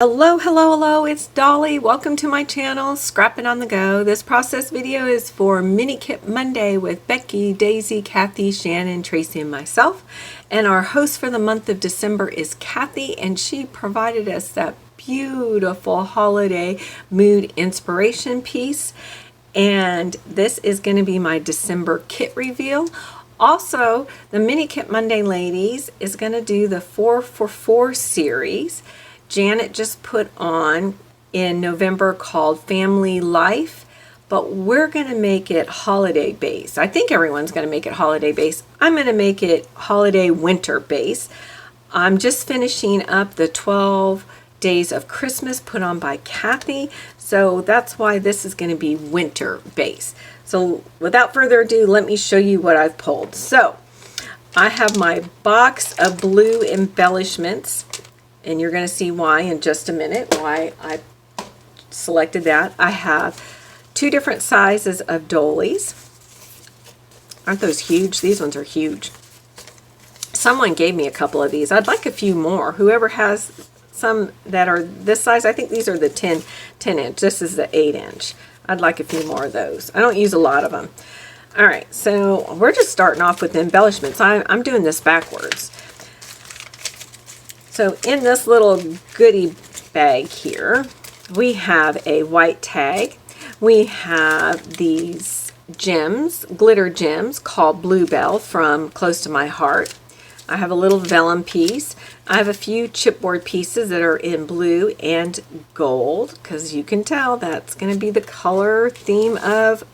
Hello, hello, hello, it's Dolly. Welcome to my channel, Scrapping on the Go. This process video is for Mini Kit Monday with Becky, Daisy, Kathy, Shannon, Tracy, and myself. And our host for the month of December is Kathy, and she provided us that beautiful holiday mood inspiration piece. And this is going to be my December kit reveal. Also, the Mini Kit Monday ladies is going to do the 4 for 4 series. Janet just put on in November called Family Life, but we're going to make it holiday based. I think everyone's going to make it holiday based. I'm going to make it holiday winter based. I'm just finishing up the 12 Days of Christmas put on by Kathy, so that's why this is going to be winter based. So without further ado, let me show you what I've pulled. So I have my box of blue embellishments. And you're going to see why in just a minute, why I selected that. I have 2 different sizes of doilies. Aren't those huge? These ones are huge. Someone gave me a couple of these. I'd like a few more. Whoever has some that are this size, I think these are the 10 inch. This is the 8 inch. I'd like a few more of those. I don't use a lot of them. All right, so we're just starting off with the embellishments. I'm doing this backwards. So in this little goodie bag here, we have a white tag. We have these gems, glitter gems called Bluebell from Close to My Heart. I have a little vellum piece. I have a few chipboard pieces that are in blue and gold, because you can tell that's going to be the color theme of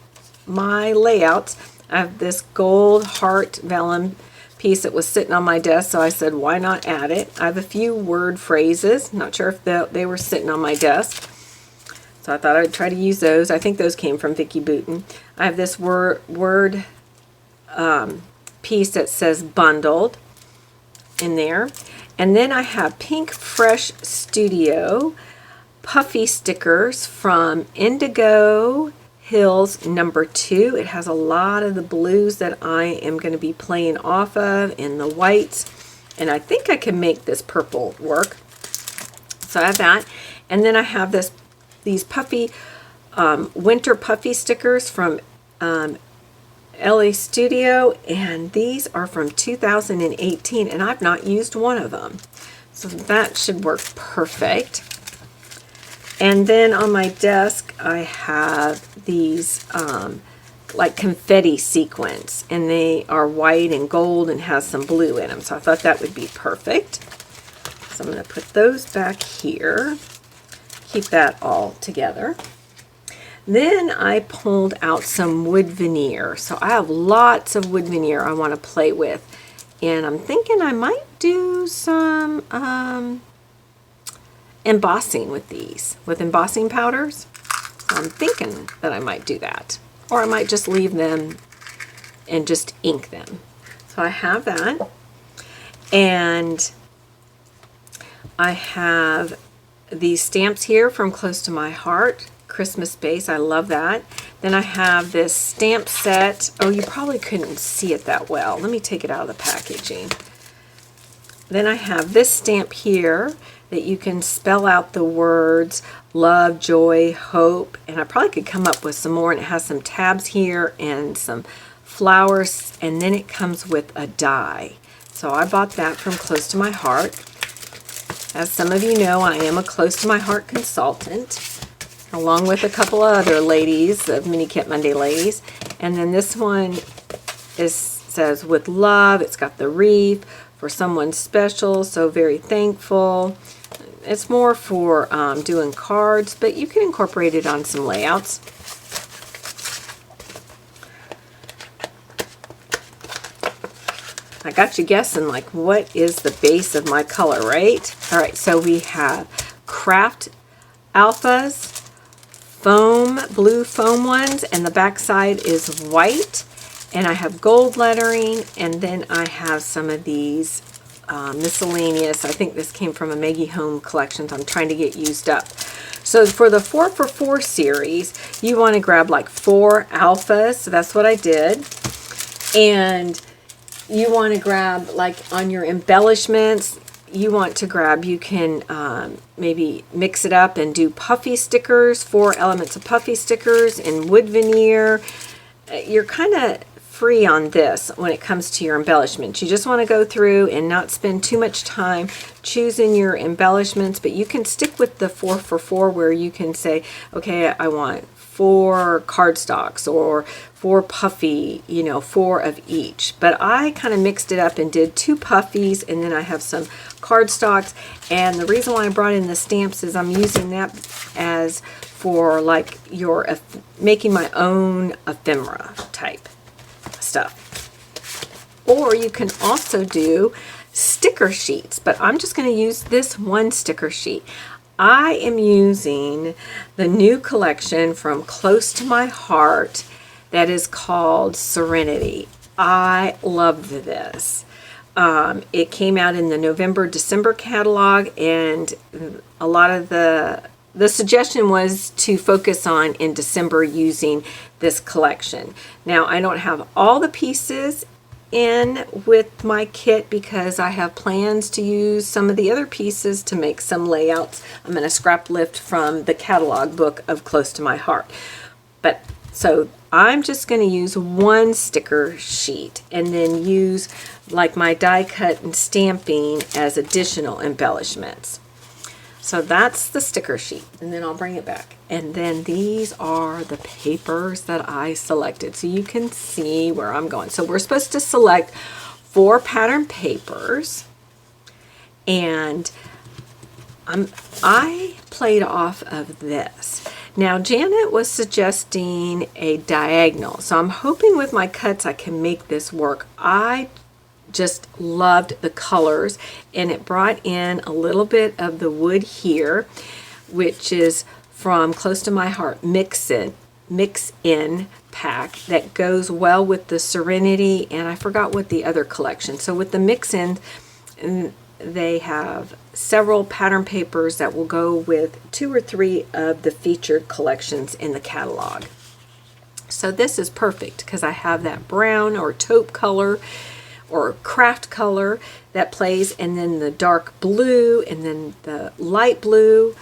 my layouts. I have this gold heart vellum piece that was sitting on my desk, so I said, why not add it? I have a few word phrases. Not sure if they were sitting on my desk, so I thought I'd try to use those. I think those came from Vicki Boutin. I have this word piece that says bundled in there, and then I have Pink Fresh Studio puffy stickers from Indigo Hills number 2. It has a lot of the blues that I am going to be playing off of, and the whites, and I think I can make this purple work. So I have that, and then I have these puffy winter puffy stickers from LA Studio, and these are from 2018, and I've not used one of them, so that should work perfect. And then on my desk, I have these like confetti sequins, and they are white and gold and has some blue in them. So I thought that would be perfect. So I'm going to put those back here, keep that all together. Then I pulled out some wood veneer. So I have lots of wood veneer I want to play with. And I'm thinking I might do some embossing with these, with embossing powders. So I'm thinking that I might do that, or I might just leave them and just ink them. So I have that, and I have these stamps here from Close to My Heart, Christmas base. I love that. Then I have this stamp set. Oh, you probably couldn't see it that well. Let me take it out of the packaging. Then I have this stamp here that you can spell out the words love, joy, hope, and I probably could come up with some more, and it has some tabs here and some flowers, and then it comes with a die. So I bought that from Close to My Heart. As some of you know, I am a Close to My Heart consultant, along with a couple of other ladies, of Mini Kit Monday ladies. And then this one says with love. It's got the wreath for someone special, so very thankful. It's more for doing cards, but you can incorporate it on some layouts. I got you guessing, like, what is the base of my color, right? All right, so we have Craft Alphas, foam, blue foam ones, and the back side is white. And I have gold lettering, and then I have some of these miscellaneous. I think this came from a Maggie Home Collections. I'm trying to get used up. So for the 4 for 4 series, you want to grab like 4 alphas. So that's what I did. And you want to grab, like, on your embellishments, you want to grab, you can maybe mix it up and do puffy stickers, 4 elements of puffy stickers in wood veneer. You're kind of free on this when it comes to your embellishments. You just want to go through and not spend too much time choosing your embellishments, but you can stick with the 4 for 4 where you can say, okay, I want 4 cardstocks or 4 puffy, 4 of each. But I kind of mixed it up and did 2 puffies, and then I have some cardstocks. And the reason why I brought in the stamps is I'm using that as for like your making my own ephemera type stuff. Or you can also do sticker sheets, but I'm just going to use this one sticker sheet. I am using the new collection from Close to My Heart that is called Serenity. I loved this. It came out in the November-December catalog, and a lot of the suggestion was to focus on in December using this collection. Now, I don't have all the pieces in with my kit because I have plans to use some of the other pieces to make some layouts. I'm going to scrap lift from the catalog book of Close to My Heart. But so I'm just going to use one sticker sheet and then use like my die cut and stamping as additional embellishments. So that's the sticker sheet, and then I'll bring it back. And then these are the papers that I selected, so you can see where I'm going. So we're supposed to select 4 pattern papers, and I played off of this. Now Janet was suggesting a diagonal, so I'm hoping with my cuts I can make this work. I just loved the colors, and it brought in a little bit of the wood here, which is from Close to My Heart mix in pack that goes well with the Serenity, and I forgot what the other collection. So with the mix in, they have several pattern papers that will go with 2 or 3 of the featured collections in the catalog. So this is perfect because I have that brown or taupe color or craft color that plays, and then the dark blue, and then the light blue.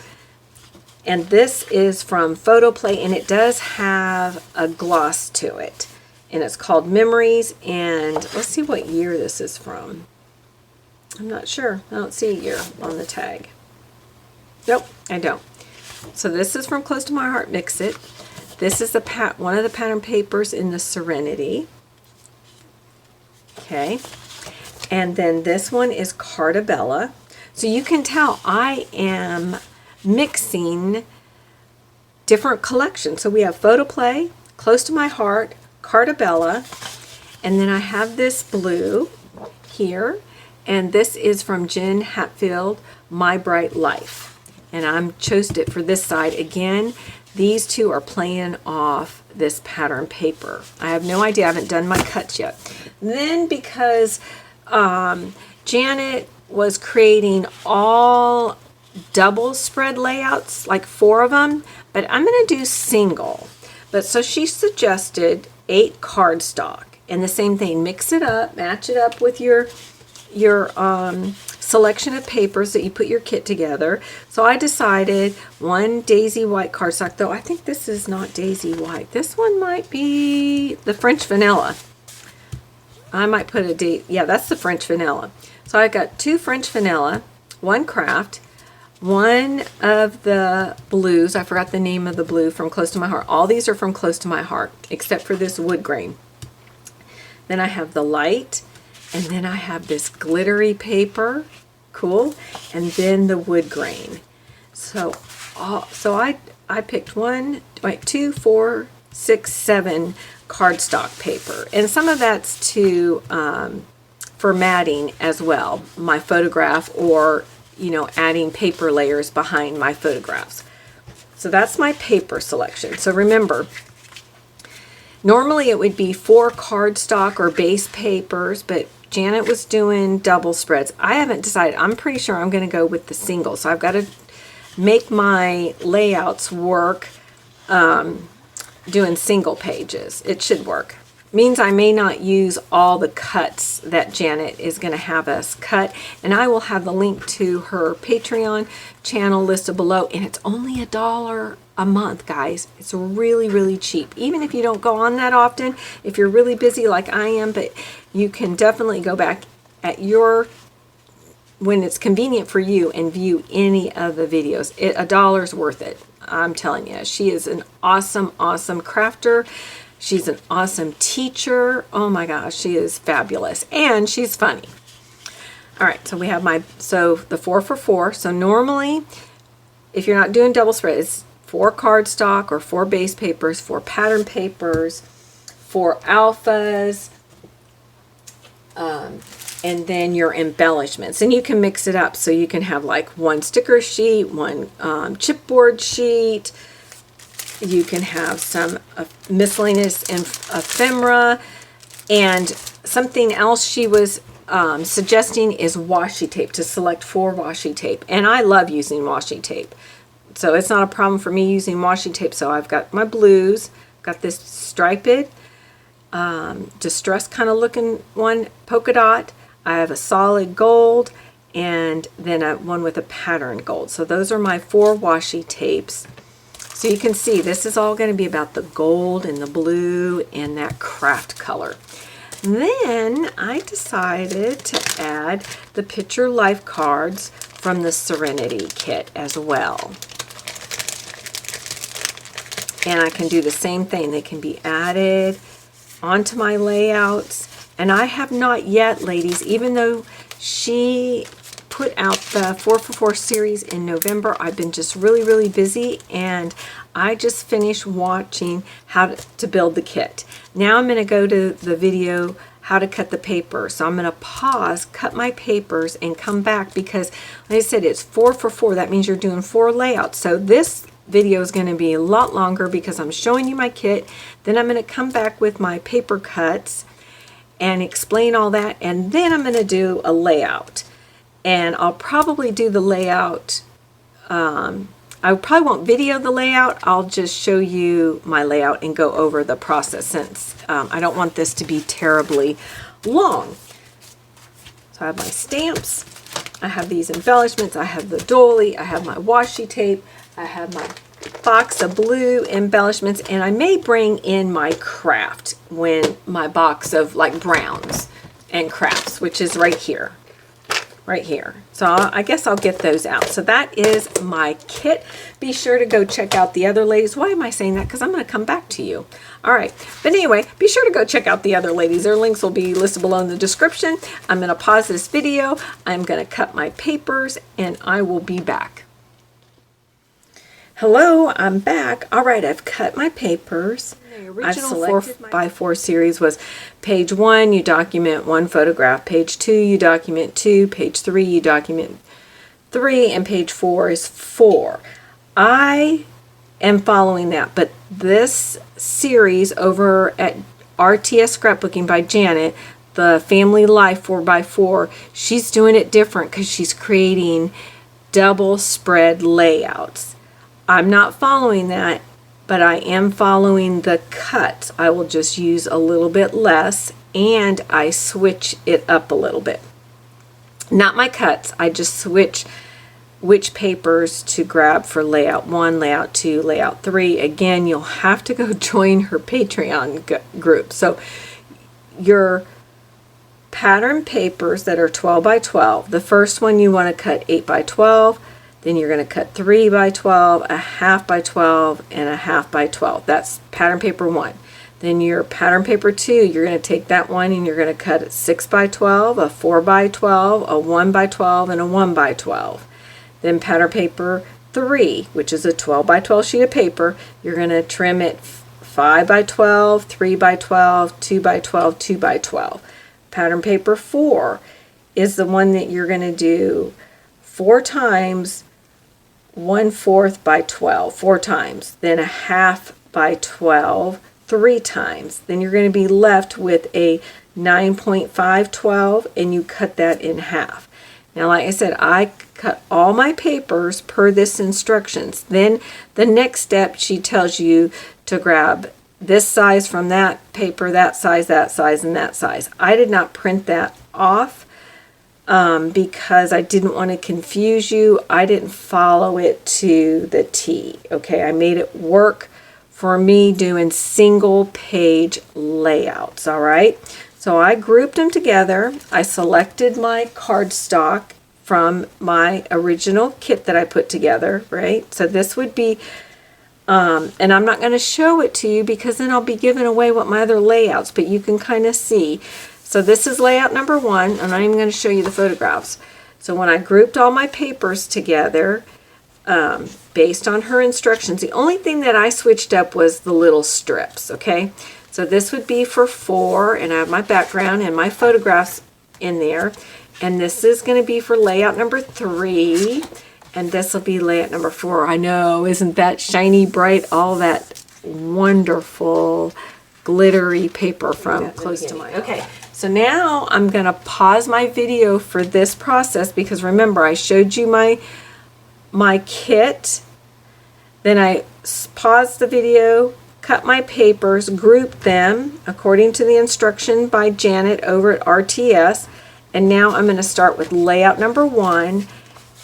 And this is from Photoplay, and it does have a gloss to it, and it's called Memories. And let's see what year this is from. I'm not sure. I don't see a year on the tag. Nope, I don't. So this is from Close to My Heart Mix It. This is one of the pattern papers in the Serenity. Okay, and then this one is Cartabella. So you can tell I am mixing different collections. So we have Photoplay, Close to My Heart, Cartabella, and then I have this blue here, and this is from Jen Hatfield, My Bright Life. And I'm chose it for this side. Again, these two are playing off this pattern paper. I have no idea. I haven't done my cuts yet. Then because Janet was creating all double spread layouts, like 4 of them, but I'm going to do single. But so she suggested 8 cardstock, and the same thing, mix it up, match it up with your selection of papers that you put your kit together. So I decided 1 Daisy White cardstock, though I think this is not Daisy White. This one might be the French Vanilla. I might put yeah, that's the French Vanilla. So I got 2 French Vanilla, 1 craft, 1 of the blues. I forgot the name of the blue from Close to My Heart. All these are from Close to My Heart, except for this wood grain. Then I have the light, and then I have this glittery paper, cool, and then the wood grain. So I picked 2, 4, 6, 7 cardstock paper, and some of that's to for matting as well, my photograph, or adding paper layers behind my photographs. So that's my paper selection. So remember, normally it would be 4 cardstock or base papers, but Janet was doing double spreads. I haven't decided. I'm pretty sure I'm going to go with the single. So I've got to make my layouts work doing single pages. It should work. means I may not use all the cuts that Janet is going to have us cut, and I will have the link to her Patreon channel listed below, and it's only $1 a month, guys. It's really, really cheap, even if you don't go on that often, if you're really busy like I am, but you can definitely go back at when it's convenient for you and view any of the videos. $1's worth it. I'm telling you, she is an awesome, awesome crafter. She's an awesome teacher. Oh my gosh, she is fabulous. And she's funny. All right, so we have the 4 for 4. So normally, if you're not doing double spread, it's 4 cardstock or 4 base papers, 4 pattern papers, 4 alphas, and then your embellishments. And you can mix it up. So you can have like 1 sticker sheet, 1 chipboard sheet. You can have some miscellaneous ephemera, and something else she was suggesting is washi tape, to select 4 washi tape. And I love using washi tape, so it's not a problem for me using washi tape. So I've got my blues, got this striped, distressed kind of looking one, polka dot. I have a solid gold, and then one with a pattern gold. So those are my 4 washi tapes. So you can see this is all going to be about the gold and the blue and that craft color. Then I decided to add the Picture Life cards from the Serenity kit as well. And I can do the same thing. They can be added onto my layouts. And I have not yet, ladies, even though she put out the 4 for 4 series in November, I've been just really, really busy, and I just finished watching how to build the kit. Now I'm going to go to the video how to cut the paper. So I'm going to pause, cut my papers, and come back, because like I said, it's 4 for 4. That means you're doing 4 layouts. So this video is going to be a lot longer because I'm showing you my kit. Then I'm going to come back with my paper cuts and explain all that, and then I'm going to do a layout. And I'll probably do the layout. I probably won't video the layout. I'll just show you my layout and go over the process, since I don't want this to be terribly long. So I have my stamps. I have these embellishments. I have the dolly. I have my washi tape. I have my box of blue embellishments. And I may bring in my craft, when my box of like browns and crafts, which is right here. Right here. So I guess I'll get those out. So that is my kit. Be sure to go check out the other ladies. Why am I saying that? Because I'm going to come back to you. All right. But anyway, be sure to go check out the other ladies. Their links will be listed below in the description. I'm going to pause this video. I'm going to cut my papers, and I will be back. Hello, I'm back. All right, I've cut my papers. The original 4x4 series was page 1, you document 1 photograph. Page 2, you document 2. Page 3, you document 3. And page 4 is 4. I am following that, but this series over at RTS Scrapbooking by Janet, the Family Life 4x4, she's doing it different because she's creating double spread layouts. I'm not following that, but I am following the cuts. I will just use a little bit less, and I switch it up a little bit. Not my cuts, I just switch which papers to grab for layout 1, layout 2, layout 3. Again, you'll have to go join her Patreon group. So your pattern papers that are 12 by 12, the first one you want to cut 8 by 12. Then you're going to cut 3 by 12, a half by 12, and a half by 12. That's pattern paper 1. Then your pattern paper 2, you're going to take that one and you're going to cut it 6 by 12, a 4 by 12, a 1 by 12, and a 1 by 12. Then pattern paper 3, which is a 12 by 12 sheet of paper, you're going to trim it 5 by 12, 3 by 12, 2 by 12, 2 by 12. Pattern paper 4 is the one that you're going to do 4 times 1/4 by 12, 4 times, then a half by 12, 3 times. Then you're going to be left with a 9.512, and you cut that in half. Now, like I said, I cut all my papers per this instructions. Then the next step, she tells you to grab this size from that paper, that size, and that size. I did not print that off because I didn't want to confuse you. I didn't follow it to the T. Okay, I made it work for me doing single page layouts. All right, so I grouped them together. I selected my cardstock from my original kit that I put together, right? So this would be, and I'm not going to show it to you because then I'll be giving away what my other layouts, but you can kind of see. So this is layout number 1. I'm not even going to show you the photographs. So when I grouped all my papers together, based on her instructions, the only thing that I switched up was the little strips, okay? So this would be for 4, and I have my background and my photographs in there. And this is going to be for layout number 3, and this will be layout number 4. I know, isn't that shiny, bright, all that wonderful glittery paper from close to mine. Okay, so now I'm going to pause my video for this process because remember I showed you my kit. Then I paused the video, cut my papers, grouped them according to the instruction by Janet over at RTS. And now I'm going to start with layout number 1,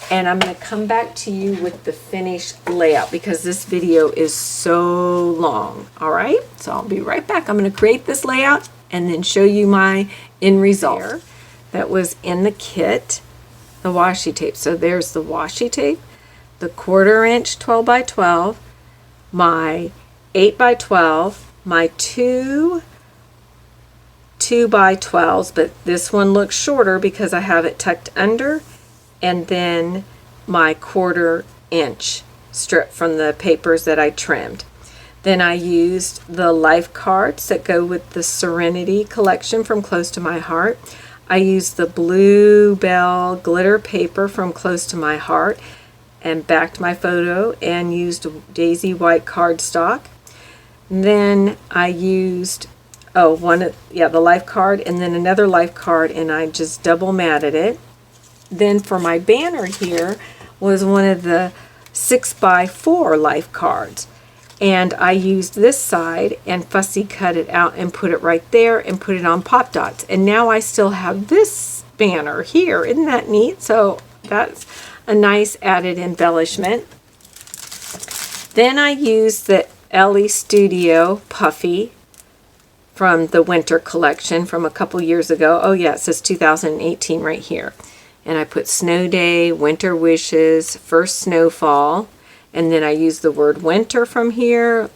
and I'm going to come back to you with the finished layout because this video is so long. All right, so I'll be right back. I'm going to create this layout and then show you my end result that was in the kit, the washi tape. So there's the washi tape, the 1/4 inch 12 by 12, my 8 by 12, my 2 by 12s, but this one looks shorter because I have it tucked under, and then my 1/4 inch strip from the papers that I trimmed. Then I used the life cards that go with the Serenity collection from Close to My Heart. I used the Bluebell glitter paper from Close to My Heart and backed my photo and used Daisy white cardstock. Then I used the life card and then another life card, and I just double matted it. Then for my banner here was one of the 6 by 4 life cards, and I used this side and fussy cut it out and put it right there and put it on pop dots, and now I still have this banner here. Isn't that neat? So that's a nice added embellishment. Then I used the Ellie Studio Puffy from the winter collection from a couple years ago. Oh yeah, it says 2018 right here. And I put snow day, winter wishes, first snowfall, and then I used the word winter from here.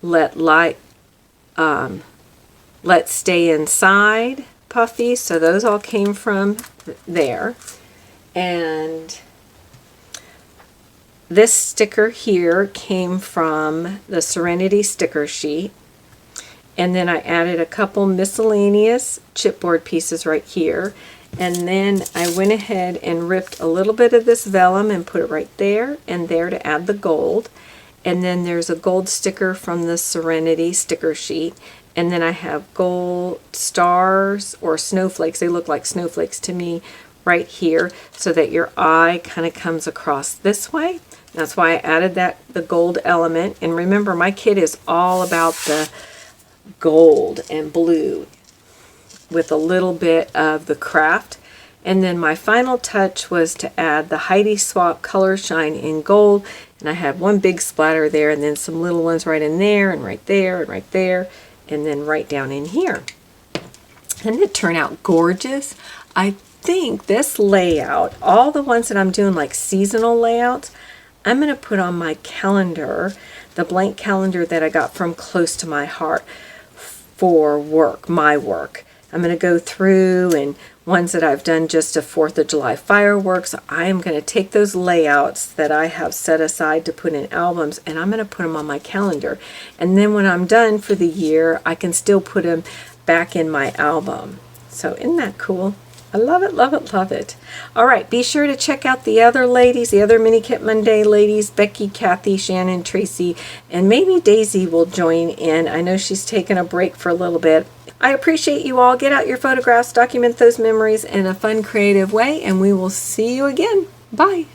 Let's stay inside puffy. So those all came from there. And this sticker here came from the Serenity sticker sheet. And then I added a couple miscellaneous chipboard pieces right here. And then I went ahead and ripped a little bit of this vellum and put it right there and there to add the gold. And then there's a gold sticker from the Serenity sticker sheet. And then I have gold stars or snowflakes. They look like snowflakes to me right here so that your eye kind of comes across this way. That's why I added the gold element. And remember, my kit is all about the gold and blue with a little bit of the craft. And then my final touch was to add the Heidi Swap Color Shine in gold, and I had one big splatter there and then some little ones right in there and right there and right there and then right down in here. And it turned out gorgeous. I think this layout, all the ones that I'm doing like seasonal layouts, I'm going to put on my calendar, the blank calendar that I got from Close to My Heart for work, my work. I'm going to go through and ones that I've done just a 4th of July fireworks. I am going to take those layouts that I have set aside to put in albums, and I'm going to put them on my calendar. And then when I'm done for the year, I can still put them back in my album. So isn't that cool? I love it, love it, love it. All right, be sure to check out the other ladies, the other Mini Kit Monday ladies, Becky, Kathy, Shannon, Tracy, and maybe Daisy will join in. I know she's taken a break for a little bit. I appreciate you all. Get out your photographs, document those memories in a fun, creative way, and we will see you again. Bye.